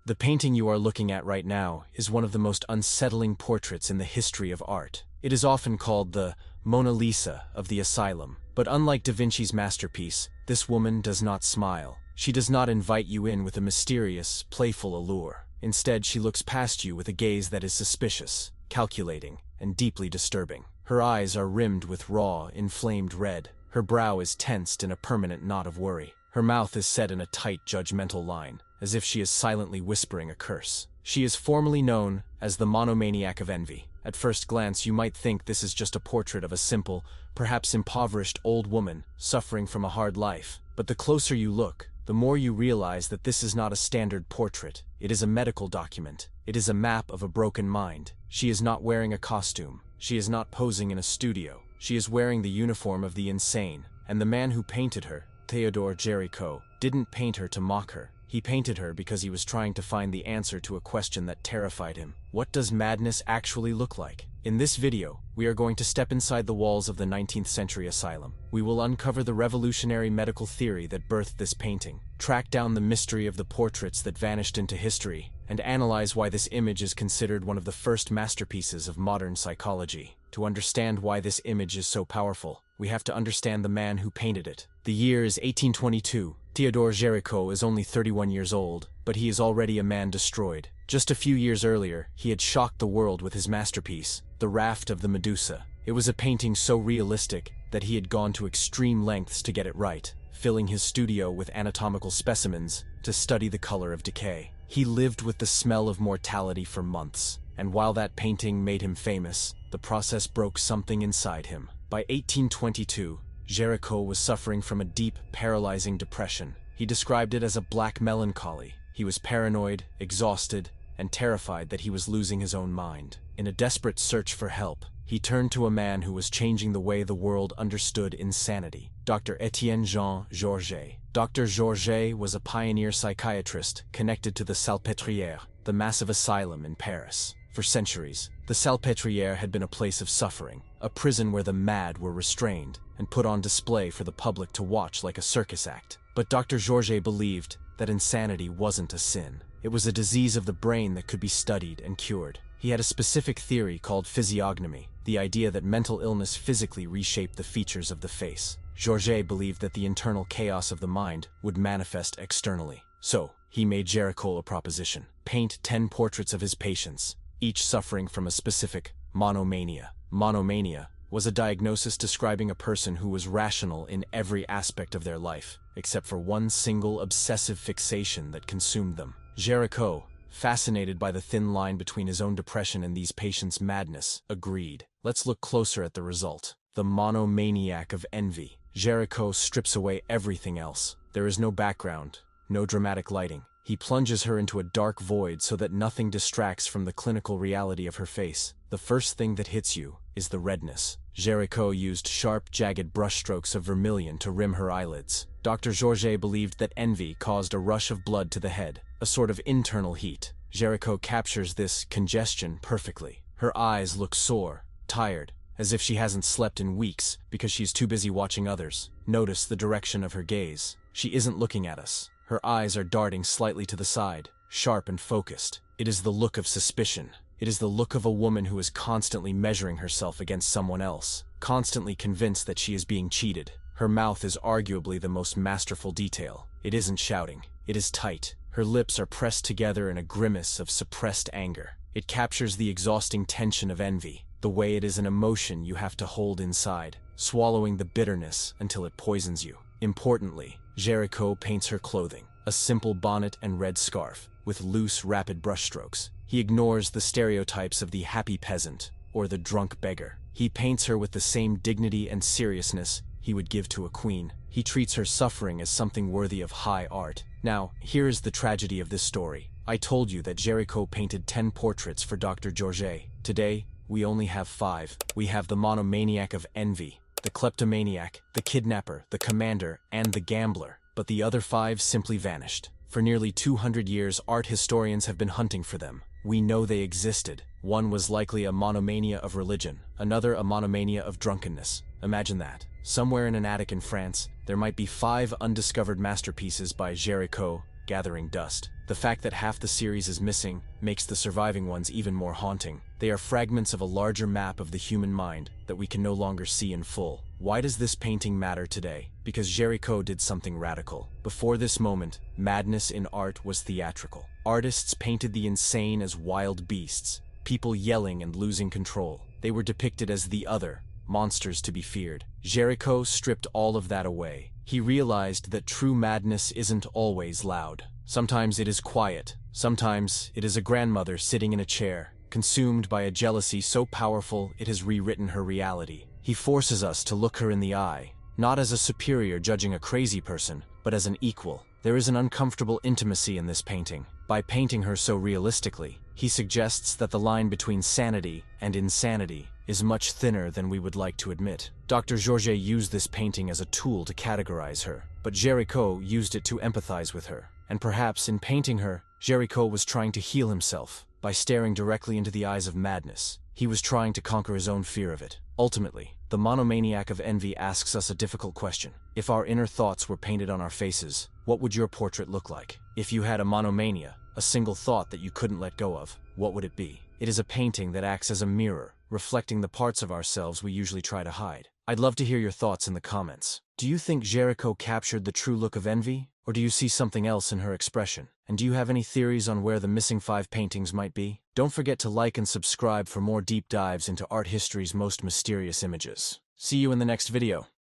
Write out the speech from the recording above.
The painting you are looking at right now is one of the most unsettling portraits in the history of art. It is often called the Mona Lisa of the Asylum. But unlike Da Vinci's masterpiece, this woman does not smile. She does not invite you in with a mysterious, playful allure. Instead, she looks past you with a gaze that is suspicious, calculating, and deeply disturbing. Her eyes are rimmed with raw, inflamed red. Her brow is tensed in a permanent knot of worry. Her mouth is set in a tight, judgmental line, as if she is silently whispering a curse. She is formally known as the Monomaniac of Envy. At first glance, you might think this is just a portrait of a simple, perhaps impoverished old woman suffering from a hard life. But the closer you look, the more you realize that this is not a standard portrait. It is a medical document. It is a map of a broken mind. She is not wearing a costume. She is not posing in a studio. She is wearing the uniform of the insane. And the man who painted her, Théodore Géricault, didn't paint her to mock her. He painted her because he was trying to find the answer to a question that terrified him. What does madness actually look like? In this video, we are going to step inside the walls of the 19th century asylum. We will uncover the revolutionary medical theory that birthed this painting, track down the mystery of the portraits that vanished into history, and analyze why this image is considered one of the first masterpieces of modern psychology. To understand why this image is so powerful, we have to understand the man who painted it. The year is 1822. Théodore Géricault is only 31 years old, but he is already a man destroyed. Just a few years earlier, he had shocked the world with his masterpiece, The Raft of the Medusa. It was a painting so realistic that he had gone to extreme lengths to get it right, filling his studio with anatomical specimens to study the color of decay. He lived with the smell of mortality for months, and while that painting made him famous, the process broke something inside him. By 1822, Géricault was suffering from a deep, paralyzing depression. He described it as a black melancholy. He was paranoid, exhausted, and terrified that he was losing his own mind. In a desperate search for help, he turned to a man who was changing the way the world understood insanity, Dr. Étienne-Jean Georget. Dr. Georget was a pioneer psychiatrist connected to the Salpêtrière, the massive asylum in Paris. For centuries, the Salpêtrière had been a place of suffering, a prison where the mad were restrained and put on display for the public to watch like a circus act. But Dr. Georget believed that insanity wasn't a sin. It was a disease of the brain that could be studied and cured. He had a specific theory called physiognomy, the idea that mental illness physically reshaped the features of the face. Georget believed that the internal chaos of the mind would manifest externally. So, he made Géricault a proposition: paint 10 portraits of his patients, each suffering from a specific monomania. Monomania was a diagnosis describing a person who was rational in every aspect of their life, except for one single obsessive fixation that consumed them. Géricault, fascinated by the thin line between his own depression and these patients' madness, agreed. Let's look closer at the result. The Monomaniac of Envy. Géricault strips away everything else. There is no background, no dramatic lighting. He plunges her into a dark void so that nothing distracts from the clinical reality of her face. The first thing that hits you is the redness. Géricault used sharp, jagged brushstrokes of vermilion to rim her eyelids. Dr. Georget believed that envy caused a rush of blood to the head, a sort of internal heat. Géricault captures this congestion perfectly. Her eyes look sore, tired, as if she hasn't slept in weeks because she's too busy watching others. Notice the direction of her gaze. She isn't looking at us. Her eyes are darting slightly to the side, sharp and focused. It is the look of suspicion. It is the look of a woman who is constantly measuring herself against someone else, constantly convinced that she is being cheated. Her mouth is arguably the most masterful detail. It isn't shouting. It is tight. Her lips are pressed together in a grimace of suppressed anger. It captures the exhausting tension of envy, the way it is an emotion you have to hold inside, swallowing the bitterness until it poisons you. Importantly, Géricault paints her clothing, a simple bonnet and red scarf, with loose, rapid brushstrokes. He ignores the stereotypes of the happy peasant or the drunk beggar. He paints her with the same dignity and seriousness he would give to a queen. He treats her suffering as something worthy of high art. Now, here is the tragedy of this story. I told you that Géricault painted 10 portraits for Dr. Georget. Today, we only have 5. We have the Monomaniac of Envy, the kleptomaniac, the kidnapper, the commander, and the gambler. But the other 5 simply vanished. For nearly 200 years, art historians have been hunting for them. We know they existed. One was likely a monomania of religion, another a monomania of drunkenness. Imagine that. Somewhere in an attic in France, there might be 5 undiscovered masterpieces by Géricault gathering dust. The fact that half the series is missing makes the surviving ones even more haunting. They are fragments of a larger map of the human mind that we can no longer see in full. Why does this painting matter today? Because Géricault did something radical. Before this moment, madness in art was theatrical. Artists painted the insane as wild beasts, people yelling and losing control. They were depicted as the other, monsters to be feared. Géricault stripped all of that away. He realized that true madness isn't always loud. Sometimes it is quiet. Sometimes it is a grandmother sitting in a chair, consumed by a jealousy so powerful it has rewritten her reality. He forces us to look her in the eye, not as a superior judging a crazy person, but as an equal. There is an uncomfortable intimacy in this painting. By painting her so realistically, he suggests that the line between sanity and insanity is much thinner than we would like to admit. Dr. Georget used this painting as a tool to categorize her, but Géricault used it to empathize with her. And perhaps in painting her, Géricault was trying to heal himself. By staring directly into the eyes of madness, he was trying to conquer his own fear of it. Ultimately, the Monomaniac of Envy asks us a difficult question. If our inner thoughts were painted on our faces, what would your portrait look like? If you had a monomania, a single thought that you couldn't let go of, what would it be? It is a painting that acts as a mirror, reflecting the parts of ourselves we usually try to hide. I'd love to hear your thoughts in the comments. Do you think Géricault captured the true look of envy? Or do you see something else in her expression? And do you have any theories on where the missing 5 paintings might be? Don't forget to like and subscribe for more deep dives into art history's most mysterious images. See you in the next video.